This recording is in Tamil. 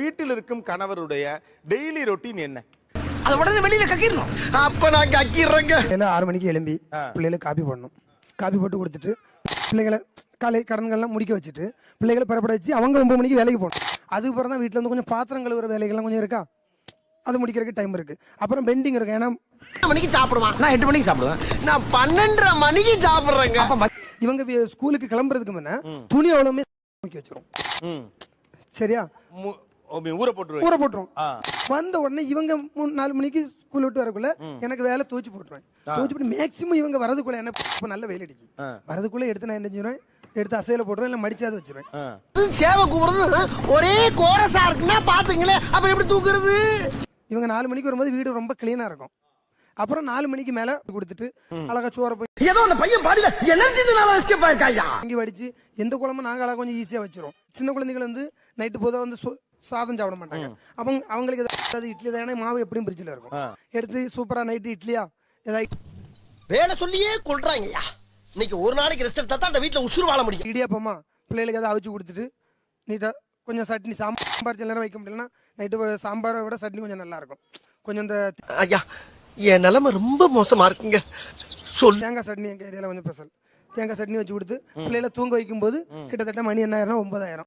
வீட்டில் இருக்கும் கணவருடைய டெய்லி ரொட்டீன் என்ன? அது உடனே வெளியில கக்கிரணும். அப்ப நான் கக்கிடுறேங்க. 6 மணிக்கு எழும்பி பிள்ளைகளுக்கு காப்பி போடணும். காப்பி போட்டு கொடுத்துட்டு பிள்ளைகளை காலை கடன்கள்லாம் முடிக்க வச்சுட்டு பிள்ளைகளை பெறப்பட வச்சு அவங்க 9 மணிக்கு வேலைக்கு போகணும். அதுக்கப்புறம் தான் வீட்டில் வந்து கொஞ்சம் பாத்திரம் கழுவுற வேலைகள்லாம் கொஞ்சம் இருக்கா, அது முடிக்கிறதுக்கு டைம் இருக்கு. அப்புறம் பெண்டிங் இருக்கு. ஏன்னா 8 மணிக்கு சாப்பிடுவான், நான் 8 மணிக்கு சாப்பிடுவேன். நான் 12:30 மணிக்கு சாப்பிடுறேங்க. இவங்க ஸ்கூலுக்கு கிளம்புறதுக்கு முன்ன துணி அவ்வளவுமே வச்சிரும். சரியா? ஊற போட்டுருவோம். வந்த உடனே இவங்க 4 மணிக்கு ஸ்கூல் விட்டு வரக்குள்ள எனக்கு வேலை துவச்சு போட்டுருவேன். துவச்சு போட்டு மேக்சிமம் இவங்க வரதுக்குள்ள என்ன இப்போ நல்ல வெயில் அடிக்கு, வரதுக்குள்ள எடுத்து நான் என்ன செஞ்சுருவேன், எடுத்து அசையில போட்டுருவேன், இல்லை மடிச்சாது வச்சிருவேன். சேவை கூப்பிடுறது ஒரே கோரஸா இருக்குன்னா பாத்துங்களேன், அப்புறம் எப்படி தூக்குறது? இவங்க 4 மணிக்கு வரும்போது வீடு ரொம்ப கிளீனா இருக்கும். அப்புறம் 4 மணிக்கு மேல கொடுத்துட்டு அழகா சோற போய் ஏதோ அந்த பையன் பாடியில எனர்ஜினால எஸ்கேப் ஆயிட்டாயா. இங்க வடிச்சு எந்த குழம்பு நாங்க அழகா கொஞ்சம் ஈஸியா வச்சிரும். சின்ன குழந்தைகள் வந்து நைட்டு போதா வந்து சாதம் சாப்பிட மாட்டாங்க. அவங்களுக்கு ஏதாவது இட்லி தானே, மாவு எப்படியும் பிரிட்ஜில் இருக்கும், எடுத்து சூப்பரா நைட்டு இட்லியா ஏதாவது வேலை சொல்லியே கொள்றாங்கய்யா. இன்னைக்கு ஒரு நாளைக்கு ரெஸ்ட் எடுத்தா தான் அந்த வீட்டுல உசுறு வாழ முடியும். இடியாப்பமா பிள்ளைகளுக்கு ஏதாவது அவிச்சு கொடுத்துட்டு நீட்டா கொஞ்சம் சட்னி, சாம்பார் சில நேரம் வைக்க முடியலன்னா நைட்டு சாம்பாரை விட சட்னி கொஞ்சம் நல்லா இருக்கும். கொஞ்சம் இந்த ஐயா என் நிலைமை ரொம்ப மோசமா இருக்குங்க. தேங்காய் சட்னி எங்கள் ஏரியாவில் கொஞ்சம் ஸ்பெஷல். தேங்காய் சட்னி வச்சு கொடுத்து பிள்ளைகளை தூங்க வைக்கும் போது கிட்டத்தட்ட மணி என்ன ஆயிரம், 9 ஆயிரம்.